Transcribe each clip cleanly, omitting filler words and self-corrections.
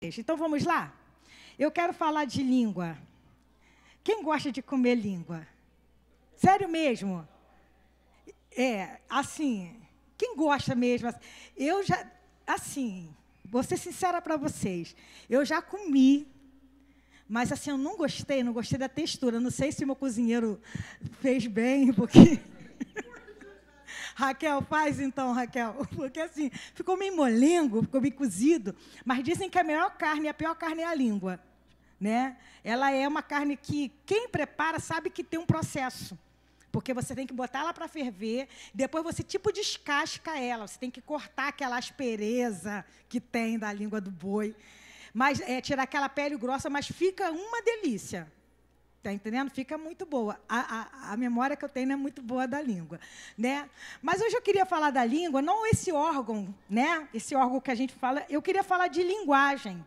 Então vamos lá? Eu quero falar de língua. Quem gosta de comer língua? Sério mesmo? Assim, quem gosta mesmo? Eu já, assim, vou ser sincera para vocês. Eu já comi, mas assim, eu não gostei da textura. Não sei se o meu cozinheiro fez bem, porque... Raquel, faz então, Raquel. Porque assim, ficou meio molengo, ficou meio cozido. Mas dizem que a melhor carne, a pior carne é a língua. Né? Ela é uma carne que quem prepara sabe que tem um processo. Porque você tem que botar ela para ferver, depois você tipo descasca ela. Você tem que cortar aquela aspereza que tem da língua do boi. Mas tirar aquela pele grossa, mas fica uma delícia. Está entendendo? Fica muito boa. A memória que eu tenho não é muito boa da língua. Né? Mas hoje eu queria falar da língua, não esse órgão, né? Esse órgão que a gente fala, eu queria falar de linguagem.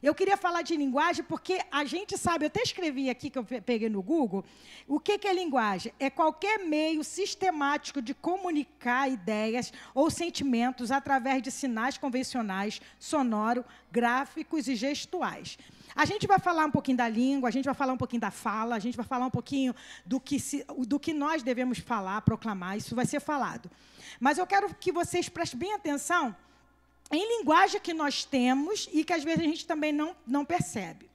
Eu queria falar de linguagem porque a gente sabe, eu até escrevi aqui, que eu peguei no Google, o que é linguagem? É qualquer meio sistemático de comunicar ideias ou sentimentos através de sinais convencionais, sonoro, gráficos e gestuais. A gente vai falar um pouquinho da língua, a gente vai falar um pouquinho da fala, a gente vai falar um pouquinho do que nós devemos falar, proclamar, isso vai ser falado. Mas eu quero que vocês prestem bem atenção em linguagem que nós temos e que, às vezes, a gente também não percebe.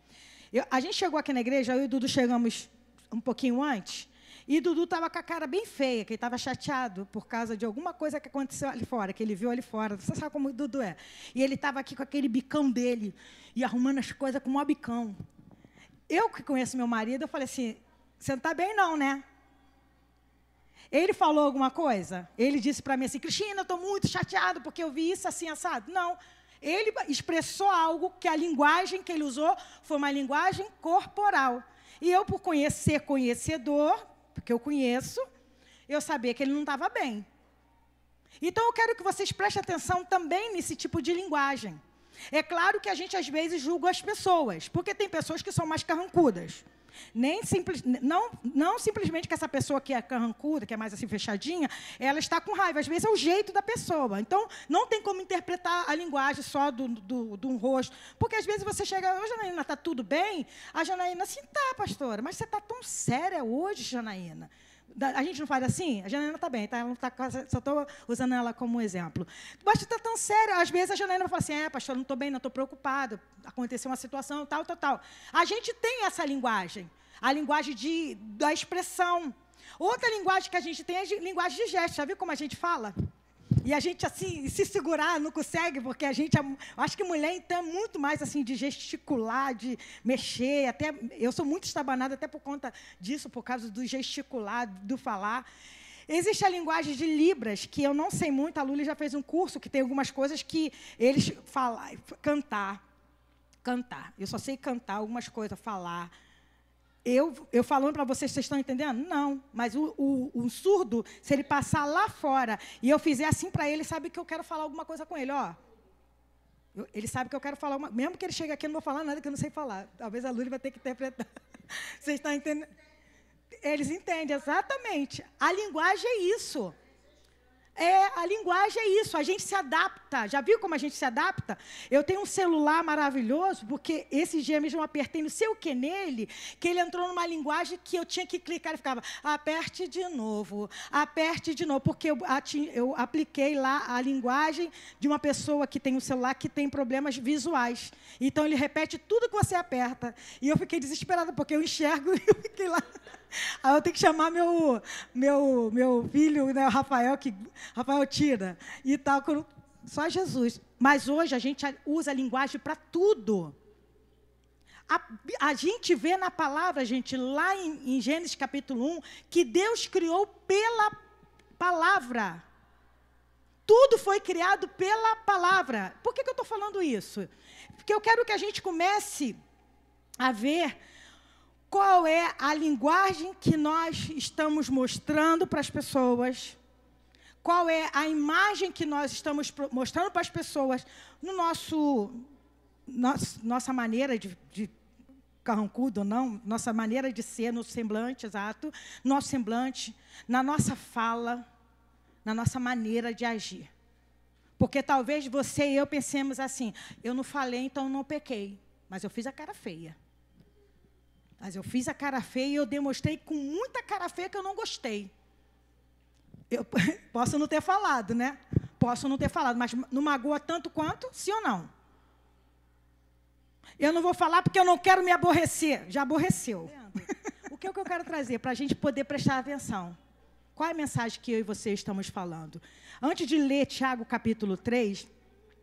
A gente chegou aqui na igreja, eu e o Dudu chegamos um pouquinho antes, e o Dudu estava com a cara bem feia, que ele estava chateado por causa de alguma coisa que aconteceu ali fora, que ele viu ali fora. Você sabe como o Dudu é. E ele estava aqui com aquele bicão dele, e arrumando as coisas com o maior bicão. Eu, que conheço meu marido, eu falei assim, você não está bem não, né? Ele falou alguma coisa? Ele disse para mim assim, Cristina, eu estou muito chateado porque eu vi isso assim, assado. Não. Ele expressou algo que a linguagem que ele usou foi uma linguagem corporal. E eu, por ser conhecedor, porque eu conheço, eu sabia que ele não estava bem. Então, eu quero que vocês prestem atenção também nesse tipo de linguagem. É claro que a gente, às vezes, julga as pessoas, porque tem pessoas que são mais carrancudas. Não simplesmente que essa pessoa que é carrancuda, que é mais assim fechadinha, ela está com raiva. Às vezes é o jeito da pessoa. Então, não tem como interpretar a linguagem só do rosto. Porque às vezes você chega, ô Janaína, está tudo bem? A Janaína, assim, tá, pastora, mas você está tão séria hoje, Janaína. A gente não faz assim? A Janaína está bem, tá? Só estou usando ela como exemplo. Mas está tão sério. Às vezes a Janaína fala assim, pastor, não estou bem, não estou preocupada. Aconteceu uma situação, tal. A gente tem essa linguagem. A linguagem da expressão. Outra linguagem que a gente tem é a linguagem de gesto. Já viu como a gente fala? E a gente, assim, se segurar, não consegue, porque a gente... Acho que mulher, então, é muito mais, assim, de gesticular, de mexer. Até, eu sou muito estabanada até por conta disso, por causa do gesticular, do falar. Existe a linguagem de Libras, que eu não sei muito. A Luli já fez um curso que tem algumas coisas que eles falam. Cantar. Eu só sei cantar algumas coisas, falar. Eu falando para vocês estão entendendo? Não. Mas o surdo, se ele passar lá fora e eu fizer assim para ele, sabe que eu quero falar alguma coisa com ele. Ó. Ele sabe que eu quero falar mesmo que ele chegue aqui, eu não vou falar nada que eu não sei falar. Talvez a Luli vai ter que interpretar. Vocês estão entendendo? Eles entendem, exatamente. A linguagem é isso. A linguagem é isso, a gente se adapta. Já viu como a gente se adapta? Eu tenho um celular maravilhoso, porque esses dias mesmo eu apertei não sei o que nele, que ele entrou numa linguagem que eu tinha que clicar e ficava, aperte de novo, porque eu apliquei lá a linguagem de uma pessoa que tem um celular que tem problemas visuais. Então, ele repete tudo que você aperta. E eu fiquei desesperada, porque eu enxergo e eu fiquei lá... Aí eu tenho que chamar meu filho, né, Rafael tira, e tal, só Jesus. Mas hoje a gente usa a linguagem para tudo. A gente vê na palavra, gente, lá em Gênesis capítulo 1, que Deus criou pela palavra. Tudo foi criado pela palavra. Por que eu estou falando isso? Porque eu quero que a gente comece a ver... Qual é a linguagem que nós estamos mostrando para as pessoas? Qual é a imagem que nós estamos mostrando para as pessoas no nossa maneira de carrancudo ou não, nossa maneira de ser, no semblante, exato, nosso semblante, na nossa fala, na nossa maneira de agir. Porque talvez você e eu pensemos assim, eu não falei, então não pequei. Mas eu fiz a cara feia. Mas eu fiz a cara feia e eu demonstrei com muita cara feia que eu não gostei. Eu posso não ter falado, né? Posso não ter falado, mas não magoa tanto quanto, sim ou não? Eu não vou falar porque eu não quero me aborrecer. Já aborreceu. O que é que eu quero trazer para a gente poder prestar atenção? Qual é a mensagem que eu e você estamos falando? Antes de ler Tiago capítulo 3,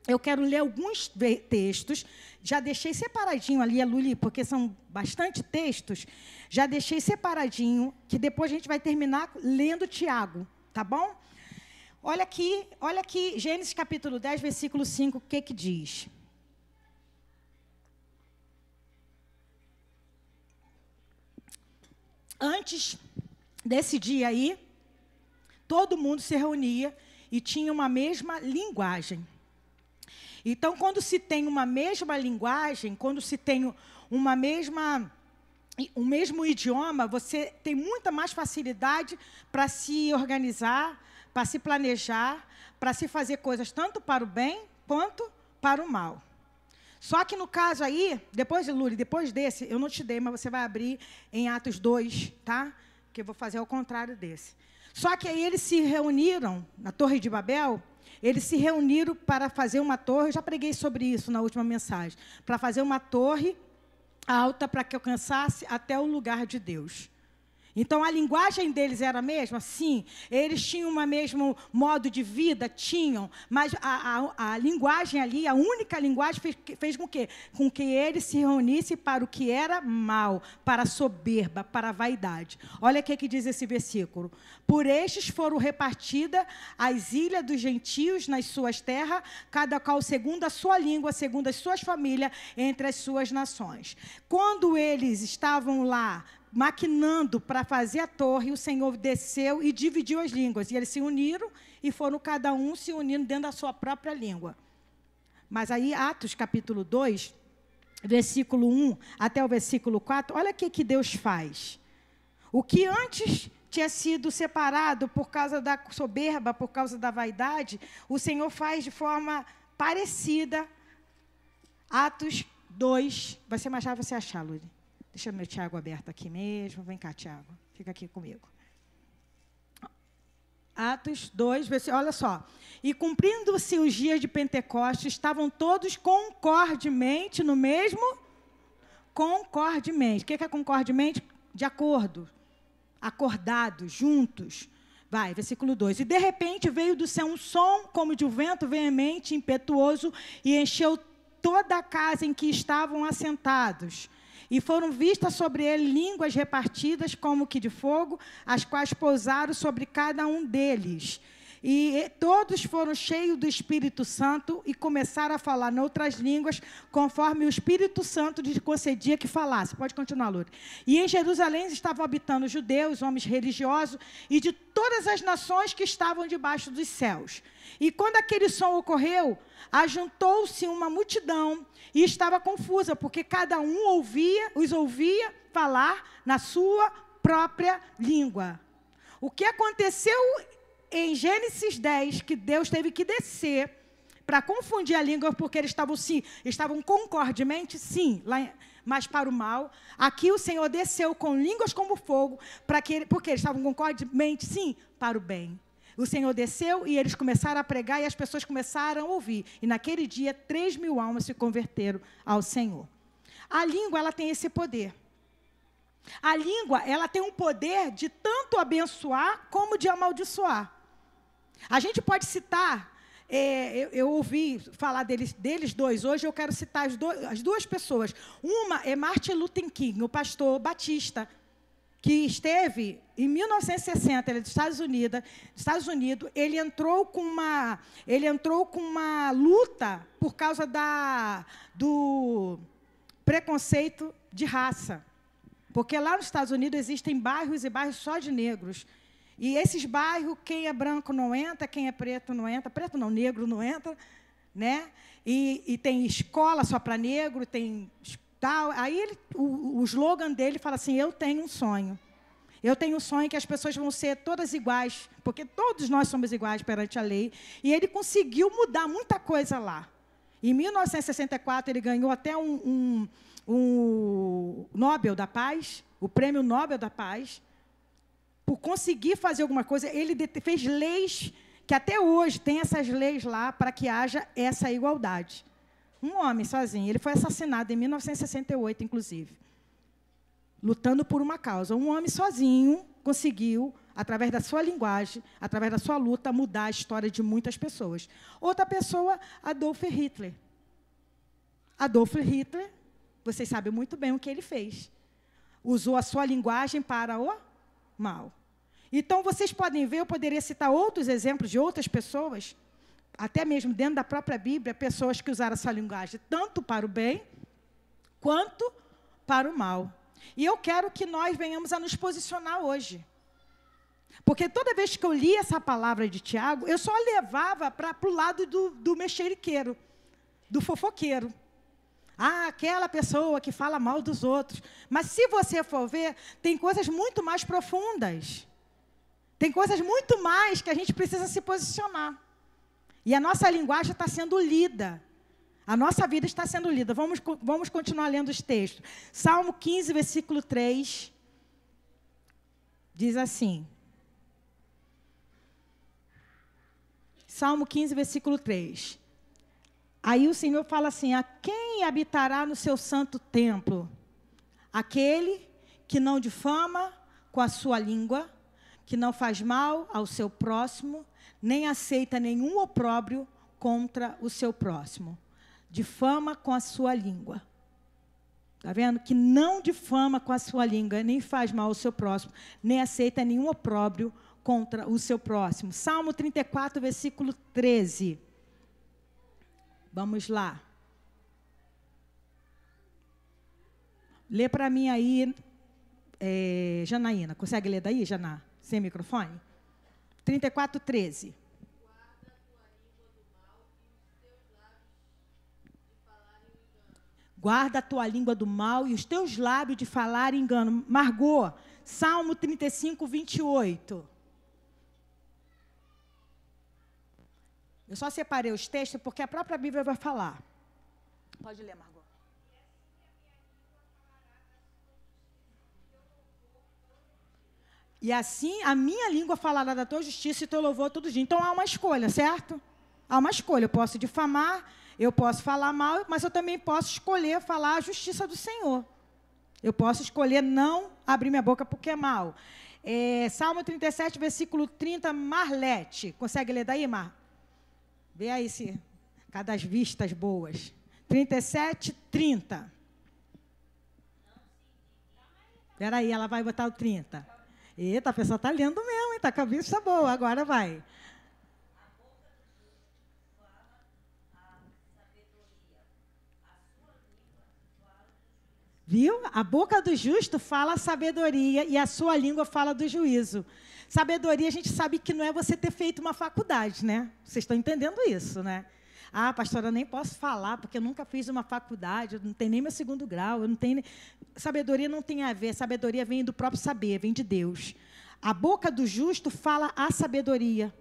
eu quero ler alguns textos. Já deixei separadinho ali, Luli, porque são bastante textos. Já deixei separadinho, que depois a gente vai terminar lendo Tiago, tá bom? Olha aqui, Gênesis capítulo 10, versículo 5, o que diz? Antes desse dia aí, todo mundo se reunia e tinha uma mesma linguagem. Então, quando se tem uma mesma linguagem, quando se tem um mesmo idioma, você tem muita mais facilidade para se organizar, para se planejar, para se fazer coisas tanto para o bem quanto para o mal. Só que no caso aí, Luli, depois desse, eu não te dei, mas você vai abrir em Atos 2, tá? Que eu vou fazer ao contrário desse. Só que aí eles se reuniram na Torre de Babel, eles se reuniram para fazer uma torre, eu já preguei sobre isso na última mensagem, para fazer uma torre alta para que alcançasse até o lugar de Deus. Então, a linguagem deles era a mesma? Sim. Eles tinham o mesmo modo de vida? Tinham. Mas a linguagem ali, a única linguagem, fez com que eles se reunissem para o que era mal, para a soberba, para a vaidade. Olha o que diz esse versículo. Por estes foram repartidas as ilhas dos gentios nas suas terras, cada qual segundo a sua língua, segundo as suas famílias, entre as suas nações. Quando eles estavam lá, maquinando para fazer a torre, o Senhor desceu e dividiu as línguas. E eles se uniram e foram cada um se unindo dentro da sua própria língua. Mas aí, Atos capítulo 2, versículo 1 até o versículo 4, olha o que Deus faz. O que antes tinha sido separado por causa da soberba, por causa da vaidade, o Senhor faz de forma parecida. Atos 2, vai ser mais rápido você achar, Lúcia. Deixa meu Tiago aberto aqui mesmo. Vem cá, Tiago. Fica aqui comigo. Atos 2, olha só. E cumprindo-se os dias de Pentecostes, estavam todos concordemente no mesmo? Concordemente. O que é concordemente? De acordo. Acordados, juntos. Vai, versículo 2. E de repente veio do céu um som como de um vento veemente, impetuoso, e encheu toda a casa em que estavam assentados. E foram vistas sobre ele línguas repartidas como que de fogo, as quais pousaram sobre cada um deles. E todos foram cheios do Espírito Santo e começaram a falar em outras línguas, conforme o Espírito Santo lhes concedia que falasse. Pode continuar, Lourdes. E em Jerusalém estavam habitando judeus, homens religiosos, e de todas as nações que estavam debaixo dos céus. E quando aquele som ocorreu, ajuntou-se uma multidão e estava confusa, porque cada um os ouvia falar na sua própria língua. O que aconteceu em Gênesis 10, que Deus teve que descer para confundir a língua, porque eles estavam concordemente, sim, mas para o mal. Aqui o Senhor desceu com línguas como fogo, porque eles estavam concordemente, sim, para o bem. O Senhor desceu e eles começaram a pregar e as pessoas começaram a ouvir. E naquele dia, 3.000 almas se converteram ao Senhor. A língua, ela tem esse poder. A língua, ela tem um poder de tanto abençoar como de amaldiçoar. A gente pode citar, eu ouvi falar deles dois, hoje eu quero citar as duas pessoas. Uma é Martin Luther King, o pastor batista, que esteve em 1960, ele é dos Estados Unidos, ele entrou com uma luta por causa do preconceito de raça. Porque lá nos Estados Unidos existem bairros e bairros só de negros. E esses bairros, quem é branco não entra, quem é preto não entra, preto não, negro não entra, né? E tem escola só para negro, tem tal. Aí o slogan dele fala assim, eu tenho um sonho. Eu tenho um sonho que as pessoas vão ser todas iguais, porque todos nós somos iguais perante a lei. E ele conseguiu mudar muita coisa lá. Em 1964, ele ganhou até um Nobel da Paz, o Prêmio Nobel da Paz, por conseguir fazer alguma coisa. Ele fez leis, que até hoje tem essas leis lá, para que haja essa igualdade. Um homem sozinho. Ele foi assassinado em 1968, inclusive, lutando por uma causa. Um homem sozinho conseguiu, através da sua linguagem, através da sua luta, mudar a história de muitas pessoas. Outra pessoa, Adolf Hitler. Adolf Hitler, vocês sabem muito bem o que ele fez. Usou a sua linguagem para o mal. Então, vocês podem ver, eu poderia citar outros exemplos de outras pessoas, até mesmo dentro da própria Bíblia, pessoas que usaram a sua linguagem tanto para o bem, quanto para o mal. E eu quero que nós venhamos a nos posicionar hoje. Porque toda vez que eu li essa palavra de Tiago, eu só levava para o lado do mexeriqueiro, do fofoqueiro. Ah, aquela pessoa que fala mal dos outros. Mas se você for ver, tem coisas muito mais profundas. Tem coisas muito mais que a gente precisa se posicionar. E a nossa linguagem está sendo lida. A nossa vida está sendo lida. Vamos continuar lendo os textos. Salmo 15, versículo 3, diz assim. Salmo 15, versículo 3. Aí o Senhor fala assim: a quem habitará no seu santo templo? Aquele que não difama com a sua língua, que não faz mal ao seu próximo, nem aceita nenhum opróbrio contra o seu próximo. Difama com a sua língua. Está vendo? Que não difama com a sua língua, nem faz mal ao seu próximo, nem aceita nenhum opróbrio contra o seu próximo. Salmo 34, versículo 13. Vamos lá. Lê para mim aí, Janaína. Consegue ler daí, Janá? Sem microfone? 34, 13. Guarda a tua língua do mal e os teus lábios de falar engano. Margot, Salmo 35, 28. Eu só separei os textos porque a própria Bíblia vai falar. Pode ler, Margot. E assim, a minha língua falará da tua justiça e teu louvor todo dia. Então, há uma escolha, certo? Há uma escolha. Eu posso difamar, eu posso falar mal, mas eu também posso escolher falar a justiça do Senhor. Eu posso escolher não abrir minha boca porque é mal. Salmo 37, versículo 30, Marlete. Consegue ler daí, Mar? Vê aí se cada as vistas boas. 37, 30. Espera aí, ela vai botar o 30. Eita, a pessoa está lendo mesmo, está com a vista boa. Agora vai. Viu? A boca do justo fala a sabedoria e a sua língua fala do juízo. Sabedoria, a gente sabe que não é você ter feito uma faculdade, né? Vocês estão entendendo isso, né? Ah, pastora, eu nem posso falar, porque eu nunca fiz uma faculdade, eu não tenho nem meu 2º grau, eu não tenho... Sabedoria não tem a ver, sabedoria vem do próprio saber, vem de Deus. A boca do justo fala a sabedoria,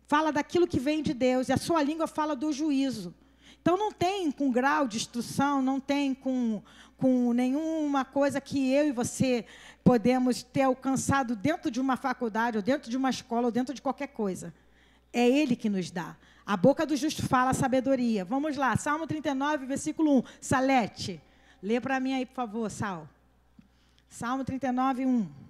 fala daquilo que vem de Deus, e a sua língua fala do juízo. Então, não tem com grau de instrução, não tem com nenhuma coisa que eu e você podemos ter alcançado dentro de uma faculdade, ou dentro de uma escola, ou dentro de qualquer coisa. É Ele que nos dá. A boca do justo fala a sabedoria. Vamos lá, Salmo 39, versículo 1. Salete, lê para mim aí, por favor, Sal. Salmo 39, 1.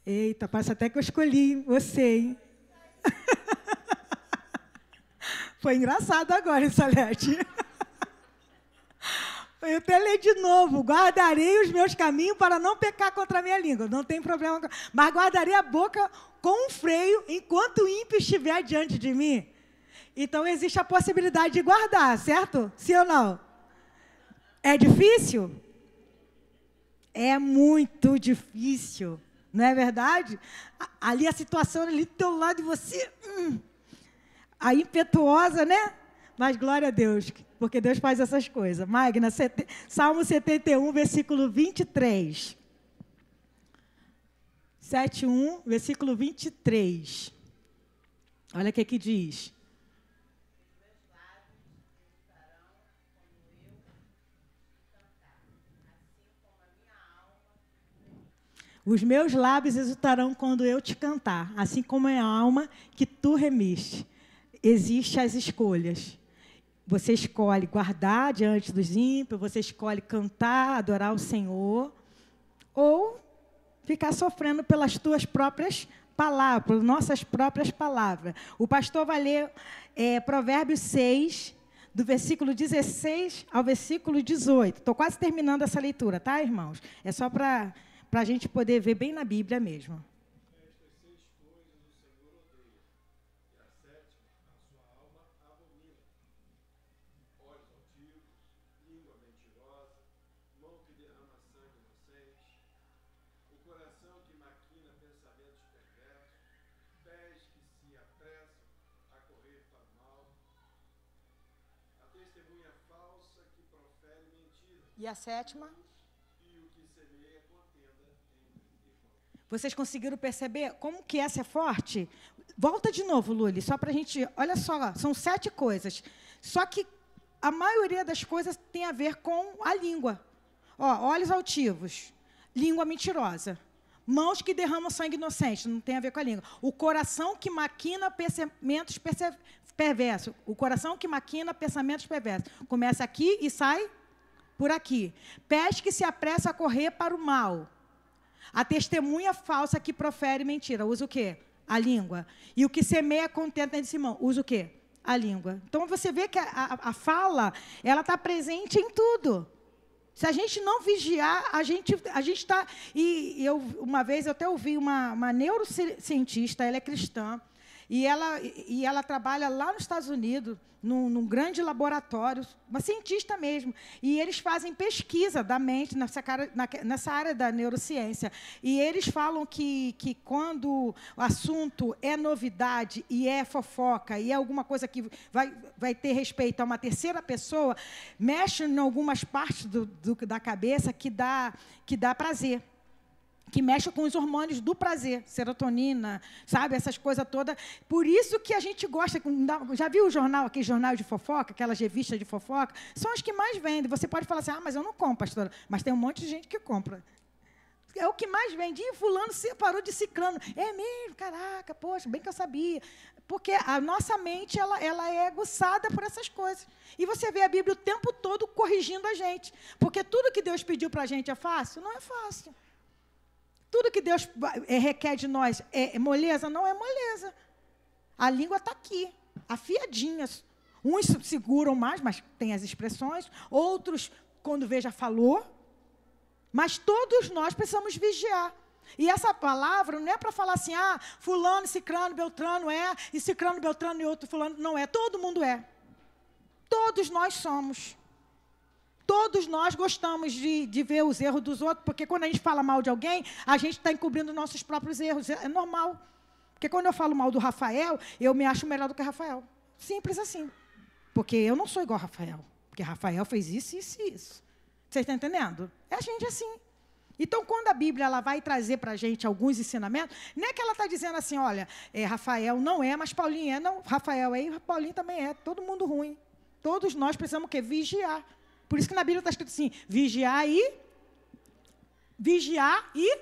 Eita, parece até que eu escolhi você, hein? Foi engraçado agora, Salete. Eu até leio de novo. Guardarei os meus caminhos para não pecar contra a minha língua. Não tem problema. Mas guardarei a boca com um freio enquanto o ímpio estiver diante de mim. Então, existe a possibilidade de guardar, certo? Sim ou não? É difícil? É muito difícil. Não é verdade? Ali a situação ali do teu lado e você... a impetuosa, né? Mas glória a Deus, porque Deus faz essas coisas. Magna, Salmo 71, versículo 23. 7:1, versículo 23. Olha o que diz. Os meus lábios exultarão quando eu te cantar, assim como é a alma que tu remiste. Existem as escolhas. Você escolhe guardar diante dos ímpios, você escolhe cantar, adorar o Senhor, ou ficar sofrendo pelas tuas próprias palavras, pelas nossas próprias palavras. O pastor vai ler Provérbios 6, do versículo 16 ao versículo 18. Estou quase terminando essa leitura, tá, irmãos? É só para a gente poder ver bem na Bíblia mesmo. E a sétima? Vocês conseguiram perceber como que essa é forte? Volta de novo, Luli, só para a gente... Olha só, são 7 coisas. Só que a maioria das coisas tem a ver com a língua. Ó, olhos altivos, língua mentirosa. Mãos que derramam sangue inocente, não tem a ver com a língua. O coração que maquina pensamentos perversos. O coração que maquina pensamentos perversos. Começa aqui e sai por aqui. Pés que se apressa a correr para o mal. A testemunha falsa que profere mentira. Usa o quê? A língua. E o que semeia contenta de Simão. Usa o quê? A língua. Então, você vê que a fala, ela está presente em tudo. Se a gente não vigiar, a gente está... Uma vez, eu até ouvi uma neurocientista, ela é cristã, e ela trabalha lá nos Estados Unidos, num grande laboratório, uma cientista mesmo, e eles fazem pesquisa da mente nessa área da neurociência. E eles falam que quando o assunto é novidade e é fofoca, e é alguma coisa que vai ter respeito a uma terceira pessoa, mexe em algumas partes da cabeça que dá prazer, que mexe com os hormônios do prazer, serotonina, sabe, essas coisas todas. Por isso que a gente gosta, já viu o jornal, aquele jornal de fofoca, aquelas revistas de fofoca? São as que mais vendem. Você pode falar assim, mas eu não compro, pastora. Mas tem um monte de gente que compra. É o que mais vende. E fulano separou de ciclano. É mesmo? Caraca, poxa, bem que eu sabia. Porque a nossa mente, ela é aguçada por essas coisas. E você vê a Bíblia o tempo todo corrigindo a gente. Porque tudo que Deus pediu para a gente é fácil? Não é fácil. Tudo que Deus requer de nós é moleza? Não é moleza. A língua está aqui, afiadinha. Uns seguram mais, mas tem as expressões. Outros, quando vê, já falou. Mas todos nós precisamos vigiar. E essa palavra não é para falar assim, fulano, cicrano, beltrano e cicrano, beltrano e outro fulano. Não é, todo mundo é. Todos nós somos. Todos nós gostamos de ver os erros dos outros, porque quando a gente fala mal de alguém, a gente está encobrindo nossos próprios erros. É normal. Porque quando eu falo mal do Rafael, eu me acho melhor do que Rafael. Simples assim. Porque eu não sou igual a Rafael. Porque Rafael fez isso, isso e isso. Vocês estão entendendo? É a gente assim. Então, quando a Bíblia ela vai trazer para a gente alguns ensinamentos, não é que ela está dizendo assim, olha, Rafael não é, mas Paulinho é. Não, Rafael é e Paulinho também é. Todo mundo ruim. Todos nós precisamos o quê? Vigiar. Por isso que na Bíblia está escrito assim, vigiar e...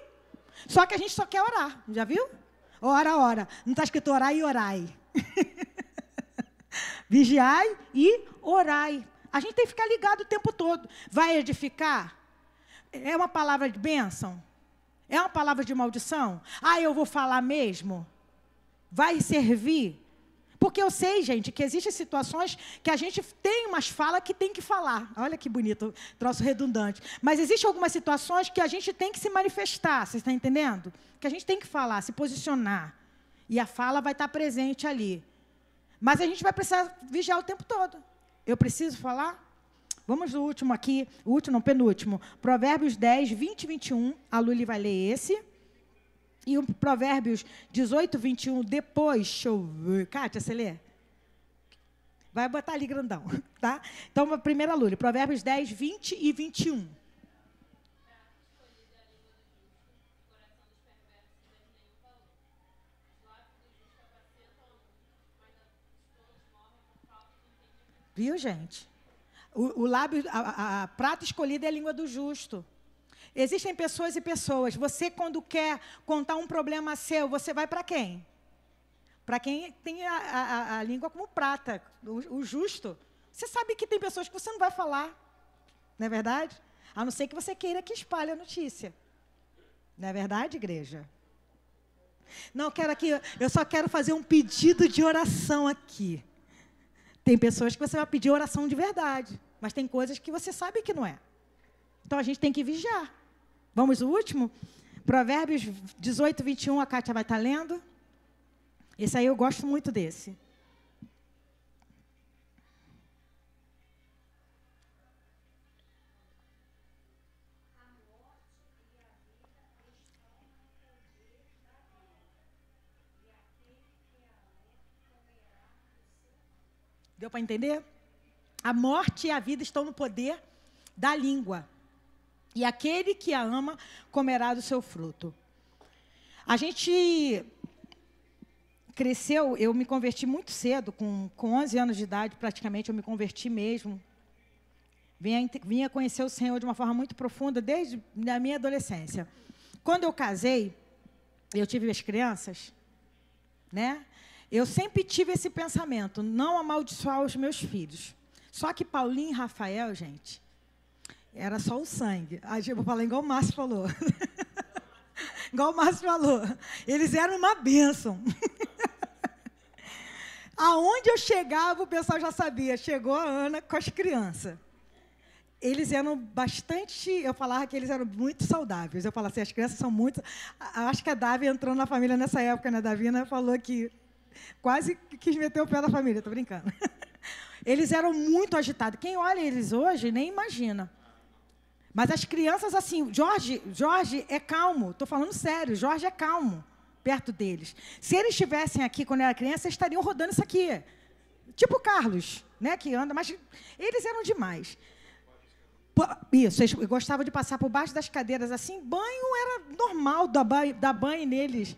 Só que a gente só quer orar, já viu? Ora. Não está escrito orar e orai. Vigiai e orai. A gente tem que ficar ligado o tempo todo. Vai edificar? É uma palavra de bênção? É uma palavra de maldição? Eu vou falar mesmo? Vai servir? Porque eu sei, gente, que existem situações que a gente tem umas falas que tem que falar. Olha que bonito, troço redundante. Mas existem algumas situações que a gente tem que se manifestar, vocês estão entendendo? Que a gente tem que falar, se posicionar. E a fala vai estar presente ali. Mas a gente vai precisar vigiar o tempo todo. Eu preciso falar? Vamos no último aqui, o último, não, penúltimo. Provérbios 10, 20 e 21. A Luli vai ler esse. E o Provérbios 18, 21, depois, deixa eu ver. Kátia, você lê? Vai botar ali grandão, tá? Então, a primeira lura, Provérbios 10, 20 e 21. Viu, gente? O lábio, a prata escolhida é a língua do justo. Existem pessoas e pessoas. Você, quando quer contar um problema seu, você vai para quem? Para quem tem a língua como prata, o justo. Você sabe que tem pessoas que você não vai falar, não é verdade? A não ser que você queira que espalhe a notícia. Não é verdade, igreja? Não, eu só quero fazer um pedido de oração aqui. Tem pessoas que você vai pedir oração de verdade, mas tem coisas que você sabe que não é. Então, a gente tem que vigiar. Vamos ao último? Provérbios 18, 21, a Kátia vai estar lendo. Esse aí eu gosto muito desse. Deu para entender? A morte e a vida estão no poder da língua. E aquele que a ama comerá do seu fruto. A gente cresceu, eu me converti muito cedo, com 11 anos de idade, praticamente, eu me converti mesmo. Vinha conhecer o Senhor de uma forma muito profunda, desde a minha adolescência. Quando eu casei, eu tive as crianças, né? Eu sempre tive esse pensamento, não amaldiçoar os meus filhos. Só que Paulinho e Rafael, gente, era só o sangue. Aí eu vou falar igual o Márcio falou. Igual o Márcio falou. Eles eram uma bênção. Aonde eu chegava, o pessoal já sabia. Chegou a Ana com as crianças. Eles eram bastante... Eu falava que eles eram muito saudáveis. Eu falava assim, as crianças são muito... Acho que a Davi entrou na família nessa época, né? A Davina falou que quase quis meter o pé na família. Estou brincando. Eles eram muito agitados. Quem olha eles hoje nem imagina. Mas as crianças, assim, Jorge é calmo. Estou falando sério, Jorge é calmo perto deles. Se eles estivessem aqui quando eu era criança, eles estariam rodando isso aqui. Tipo o Carlos, né, que anda, mas eles eram demais. Isso, eles gostavam de passar por baixo das cadeiras assim. Banho era normal, dar banho neles.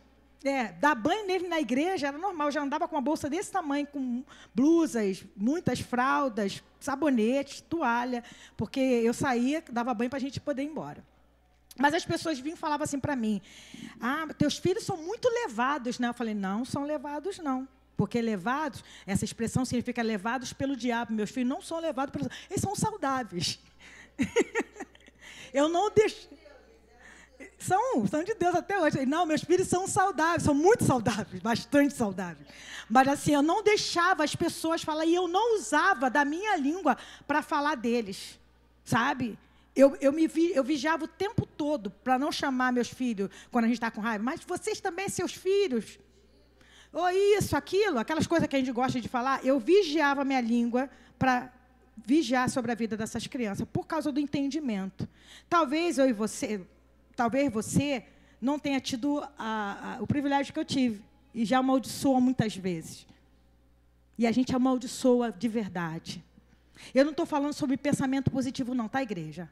Dar banho neles na igreja era normal. Eu já andava com uma bolsa desse tamanho, com blusas, muitas fraldas, sabonetes, toalha, porque eu saía, dava banho para a gente poder ir embora. Mas as pessoas vinham e falavam assim para mim, teus filhos são muito levados, né? Eu falei, não são levados, não. Porque levados, essa expressão significa levados pelo diabo. Meus filhos não são levados pelo... Eles são saudáveis. Eu não deixo... São de Deus até hoje. Não, meus filhos são saudáveis, são muito saudáveis, bastante saudáveis. Mas assim, eu não deixava as pessoas falar, e eu não usava da minha língua para falar deles, sabe? Eu vigiava o tempo todo para não chamar meus filhos quando a gente está com raiva. Mas vocês também, seus filhos, ou isso, aquilo, aquelas coisas que a gente gosta de falar, eu vigiava a minha língua para vigiar sobre a vida dessas crianças, por causa do entendimento. Talvez você não tenha tido o privilégio que eu tive, e já amaldiçoa muitas vezes. E a gente amaldiçoa de verdade. Eu não estou falando sobre pensamento positivo não, tá, igreja?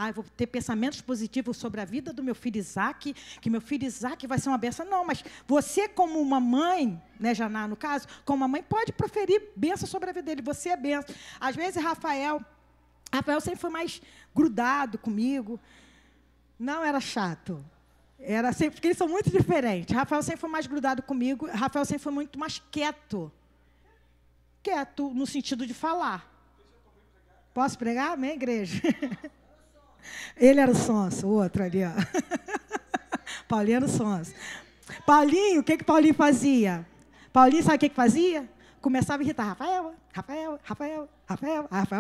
Eu vou ter pensamentos positivos sobre a vida do meu filho Isaac, que meu filho Isaac vai ser uma bênção. Não, mas você como uma mãe, né, Janá, no caso, como uma mãe, pode proferir bênção sobre a vida dele. Você é bênção. Às vezes, Rafael sempre foi mais grudado comigo. Não era chato. Era sempre, porque eles são muito diferentes. Rafael sempre foi mais grudado comigo. Rafael sempre foi muito mais quieto. Quieto no sentido de falar. Posso pregar? Amém, igreja? Ele era o sonso, o outro ali, ó. Paulinho era o sonso. Paulinho, o que Paulinho fazia? Paulinho, sabe o que fazia? Começava a irritar. Rafael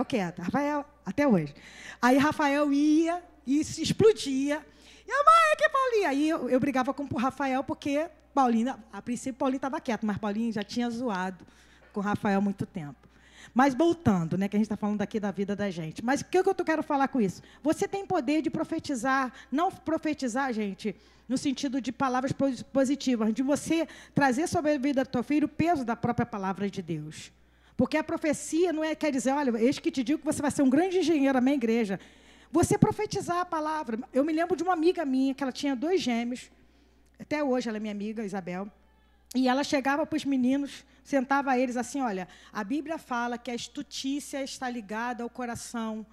quieto. Rafael, até hoje. Aí Rafael ia e se explodia. E a mãe, que Paulinho? Aí eu brigava com o Rafael, porque Paulinho, a princípio Paulinho estava quieto, mas Paulinho já tinha zoado com o Rafael há muito tempo. Mas voltando, né, que a gente está falando aqui da vida da gente. Mas o que eu quero falar com isso? Você tem poder de profetizar, não profetizar, gente, no sentido de palavras positivas, de você trazer sobre a vida do teu filho o peso da própria palavra de Deus. Porque a profecia não quer dizer, olha, eis que te digo que você vai ser um grande engenheiro, amém, igreja? Você profetizar a palavra. Eu me lembro de uma amiga minha, que ela tinha 2 gêmeos, até hoje ela é minha amiga, Isabel, e ela chegava para os meninos, sentava eles assim, olha, a Bíblia fala que a estutícia está ligada ao coração,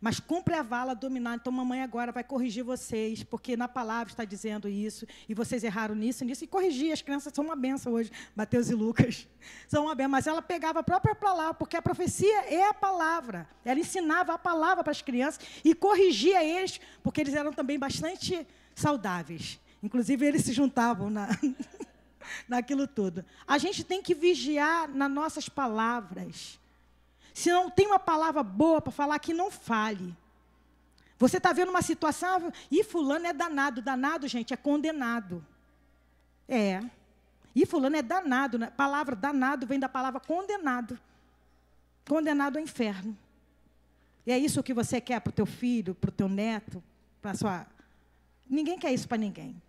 mas cumpre a vala dominar. Então, mamãe agora vai corrigir vocês, porque na palavra está dizendo isso, e vocês erraram nisso e nisso, e corrigir. As crianças são uma benção hoje, Mateus e Lucas, são uma benção. Mas ela pegava a própria palavra, porque a profecia é a palavra. Ela ensinava a palavra para as crianças e corrigia eles, porque eles eram também bastante saudáveis. Inclusive, eles se juntavam naquilo tudo. A gente tem que vigiar nas nossas palavras. Se não tem uma palavra boa para falar, que não fale. Você está vendo uma situação, e fulano é danado. Danado, gente, é condenado. É. E fulano é danado. A palavra danado vem da palavra condenado. Condenado ao inferno. E é isso que você quer para o teu filho, para o teu neto, para a sua... Ninguém quer isso para ninguém.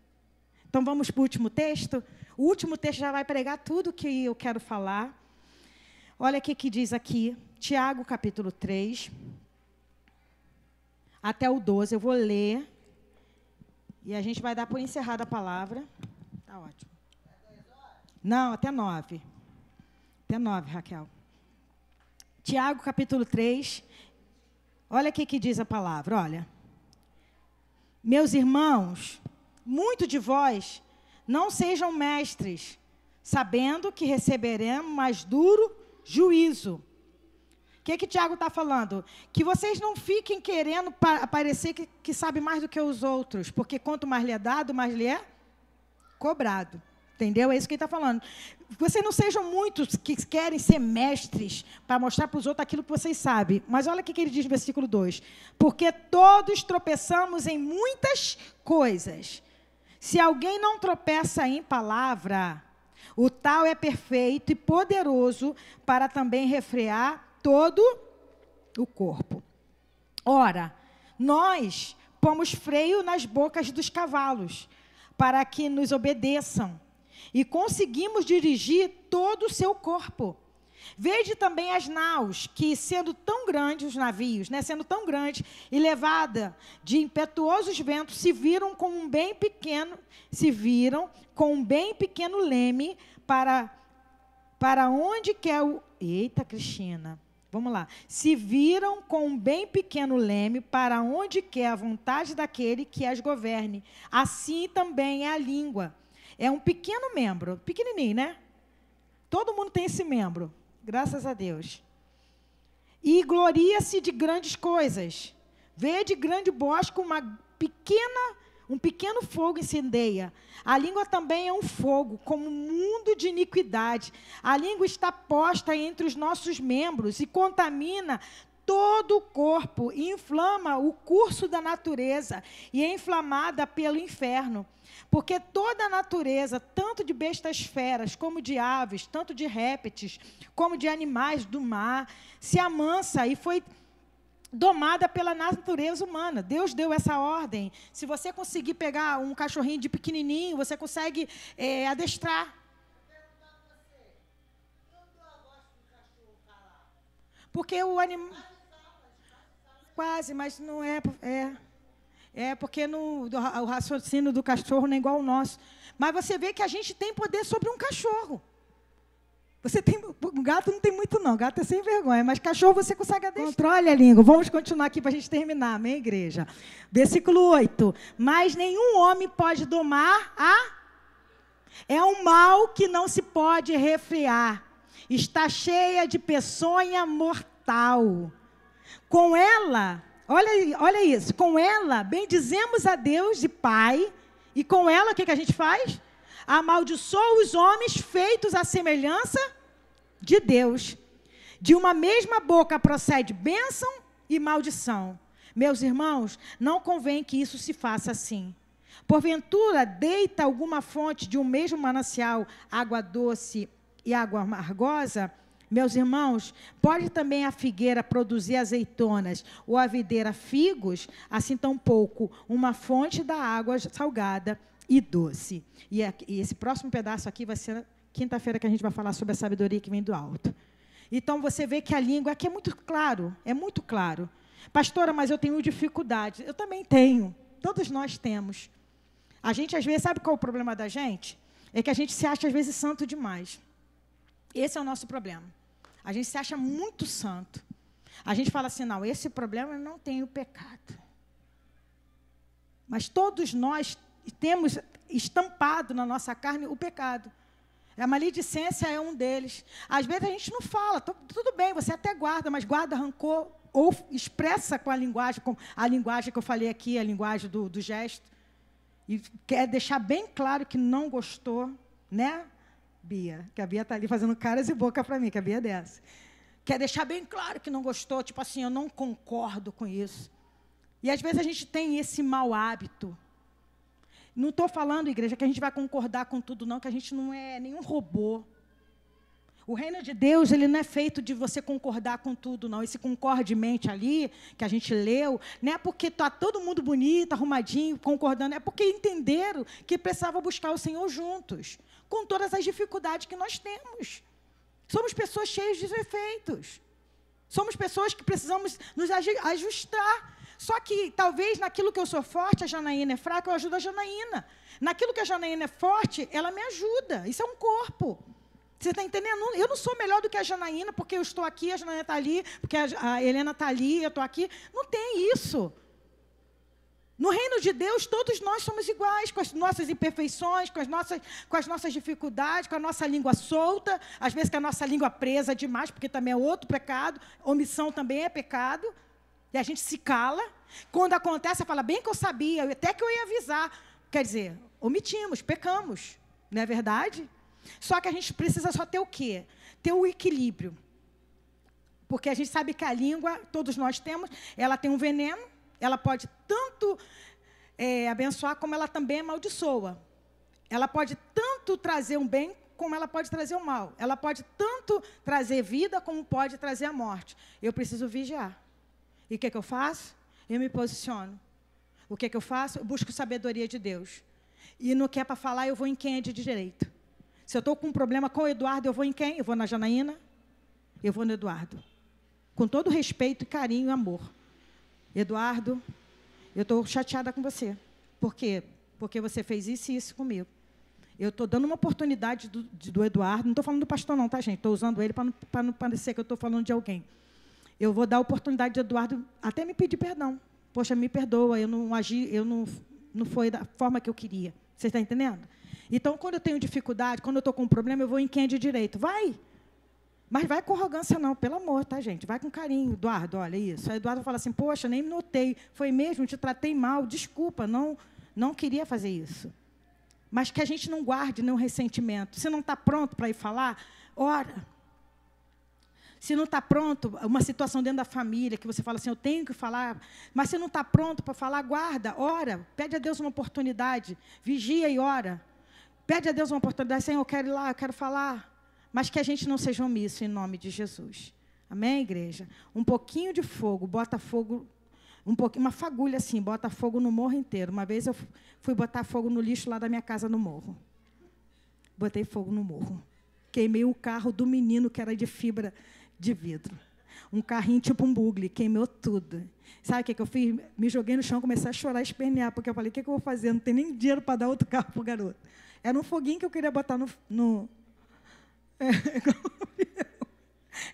Então, vamos para o último texto. O último texto já vai pregar tudo que eu quero falar. Olha o que diz aqui, Tiago, capítulo 3, até o 12. Eu vou ler, e a gente vai dar por encerrada a palavra. Está ótimo. Não, até 9. Até 9, Raquel. Tiago, capítulo 3, olha o que diz a palavra, olha. Meus irmãos, muito de vós não sejam mestres, sabendo que receberemos mais duro juízo. O que Tiago está falando? Que vocês não fiquem querendo parecer que sabe mais do que os outros, porque quanto mais lhe é dado, mais lhe é cobrado. Entendeu? É isso que ele está falando. Vocês não sejam muitos que querem ser mestres para mostrar para os outros aquilo que vocês sabem. Mas olha o que ele diz no versículo 2. Porque todos tropeçamos em muitas coisas. Se alguém não tropeça em palavra, o tal é perfeito e poderoso para também refrear todo o corpo. Ora, nós pomos freio nas bocas dos cavalos, para que nos obedeçam, e conseguimos dirigir todo o seu corpo. Vede também as naus, que sendo tão grandes, os navios, né, sendo tão grandes e levada de impetuosos ventos, se viram com um bem pequeno leme para onde quer o... Eita, Cristina, vamos lá. Se viram com um bem pequeno leme para onde quer a vontade daquele que as governe. Assim também é a língua. É um pequeno membro, pequenininho, né? Todo mundo tem esse membro. Graças a Deus. E gloria-se de grandes coisas. Vê de grande bosque um pequeno fogo incendeia. A língua também é um fogo, como um mundo de iniquidade. A língua está posta entre os nossos membros e contamina todo o corpo, e inflama o curso da natureza, e é inflamada pelo inferno. Porque toda a natureza, tanto de bestas feras, como de aves, tanto de répteis, como de animais do mar, se amansa e foi domada pela natureza humana. Deus deu essa ordem. Se você conseguir pegar um cachorrinho de pequenininho, você consegue adestrar. Porque o animal... Quase, mas não é... porque o raciocínio do cachorro não é igual ao nosso. Mas você vê que a gente tem poder sobre um cachorro. O gato não tem muito, não. O gato é sem vergonha. Mas cachorro você consegue adestrar. Controle a língua. Vamos continuar aqui para a gente terminar. Amém, igreja? Versículo 8. Mas nenhum homem pode domar É um mal que não se pode refrear. Está cheia de peçonha mortal. Com ela... Olha isso, com ela bendizemos a Deus de Pai, e com ela o que a gente faz? Amaldiçoa os homens feitos à semelhança de Deus. De uma mesma boca procede bênção e maldição. Meus irmãos, não convém que isso se faça assim. Porventura, deita alguma fonte de um mesmo manancial, água doce e água amargosa? Meus irmãos, pode também a figueira produzir azeitonas ou a videira figos, assim tampouco uma fonte da água salgada e doce. E esse próximo pedaço aqui vai ser quinta-feira que a gente vai falar sobre a sabedoria que vem do alto. Então, você vê que a língua aqui é muito claro, é muito claro. Pastora, mas eu tenho dificuldade. Eu também tenho, todos nós temos. A gente, às vezes, sabe qual é o problema da gente? É que a gente se acha, às vezes, santo demais. Esse é o nosso problema. A gente se acha muito santo. A gente fala assim, não, esse problema eu não tenho pecado. Mas todos nós temos estampado na nossa carne o pecado. A maledicência é um deles. Às vezes a gente não fala, tudo bem, você até guarda, mas guarda rancor ou expressa com a linguagem que eu falei aqui, a linguagem do gesto. E quer deixar bem claro que não gostou, né? Bia, que a Bia está ali fazendo caras e boca para mim, que a Bia é dessa. Quer deixar bem claro que não gostou, tipo assim, eu não concordo com isso. E às vezes a gente tem esse mau hábito. Não estou falando, igreja, que a gente vai concordar com tudo, não, que a gente não é nenhum robô. O reino de Deus, ele não é feito de você concordar com tudo, não. Esse concordemente ali, que a gente leu, não é porque está todo mundo bonito, arrumadinho, concordando, é porque entenderam que precisava buscar o Senhor juntos, com todas as dificuldades que nós temos. Somos pessoas cheias de defeitos. Somos pessoas que precisamos nos ajustar. Só que, talvez, naquilo que eu sou forte, a Janaína é fraca, eu ajudo a Janaína. Naquilo que a Janaína é forte, ela me ajuda. Isso é um corpo. Você está entendendo? Eu não sou melhor do que a Janaína, porque eu estou aqui, a Janaína está ali, porque a Helena está ali, eu estou aqui. Não tem isso. No reino de Deus, todos nós somos iguais, com as nossas imperfeições, com as nossas dificuldades, com a nossa língua solta, às vezes com a nossa língua presa demais, porque também é outro pecado, omissão também é pecado, e a gente se cala. Quando acontece, fala, bem que eu sabia, até que eu ia avisar. Quer dizer, omitimos, pecamos, não é verdade? Só que a gente precisa só ter o quê? Ter o equilíbrio. Porque a gente sabe que a língua, todos nós temos, ela tem um veneno, ela pode tanto abençoar, como ela também amaldiçoa. Ela pode tanto trazer um bem, como ela pode trazer o mal. Ela pode tanto trazer vida, como pode trazer a morte. Eu preciso vigiar. E o que eu faço? Eu me posiciono. O que eu faço? Eu busco sabedoria de Deus. E no que é para falar, eu vou em quem é de direito. Se eu estou com um problema com o Eduardo, eu vou em quem? Eu vou na Janaína, eu vou no Eduardo. Com todo respeito, carinho e amor. Eduardo, eu estou chateada com você. Por quê? Porque você fez isso e isso comigo. Eu estou dando uma oportunidade do Eduardo, não estou falando do pastor não, tá, gente? Estou usando ele para não parecer que eu estou falando de alguém. Eu vou dar a oportunidade do Eduardo até me pedir perdão. Poxa, me perdoa, eu não agi, não foi da forma que eu queria. Você está entendendo? Então, quando eu tenho dificuldade, quando eu estou com um problema, eu vou em quem é de direito. Vai! Mas vai com arrogância não, pelo amor, tá, gente? Vai com carinho. Eduardo, olha isso. Aí Eduardo fala assim, poxa, nem notei. Foi mesmo, te tratei mal, desculpa, não queria fazer isso. Mas que a gente não guarde nenhum ressentimento. Se não está pronto para ir falar, ora. Se não está pronto, uma situação dentro da família, que você fala assim, eu tenho que falar, mas se não está pronto para falar, guarda, ora, pede a Deus uma oportunidade, vigia e ora. Pede a Deus uma oportunidade, Senhor, eu quero ir lá, eu quero falar. Mas que a gente não seja omisso, em nome de Jesus. Amém, igreja? Um pouquinho de fogo, bota fogo, uma fagulha assim, bota fogo no morro inteiro. Uma vez eu fui botar fogo no lixo lá da minha casa no morro. Botei fogo no morro. Queimei o carro do menino, que era de fibra de vidro. Um carrinho tipo um bugre, queimou tudo. Sabe o que eu fiz? Me joguei no chão, comecei a chorar, espernear, porque eu falei, o que eu vou fazer? Não tem nem dinheiro para dar outro carro para o garoto. Era um foguinho que eu queria botar no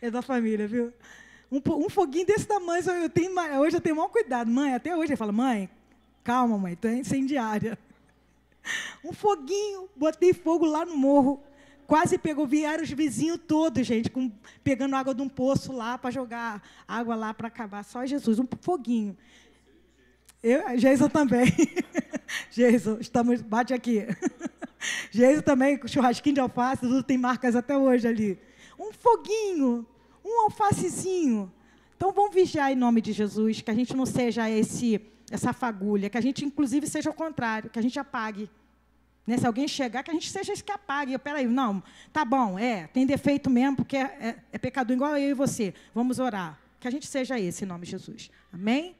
é da família, viu? Um foguinho desse tamanho, hoje eu tenho maior cuidado. Mãe, até hoje ele fala, mãe, calma, mãe, tu é incendiária. Um foguinho, botei fogo lá no morro. Quase vieram os vizinhos todos, gente, pegando água de um poço lá para jogar água lá para acabar. Só Jesus, um foguinho. Geison também. Geison, bate aqui. Geison também, com churrasquinho de alface, tudo tem marcas até hoje ali. Um foguinho, um alfacezinho. Então, vamos vigiar em nome de Jesus, que a gente não seja essa fagulha, que a gente, inclusive, seja o contrário, que a gente apague. Né? Se alguém chegar, que a gente seja esse que apague. Peraí, não, tá bom, tem defeito mesmo, porque é pecador igual eu e você. Vamos orar. Que a gente seja esse, em nome de Jesus. Amém?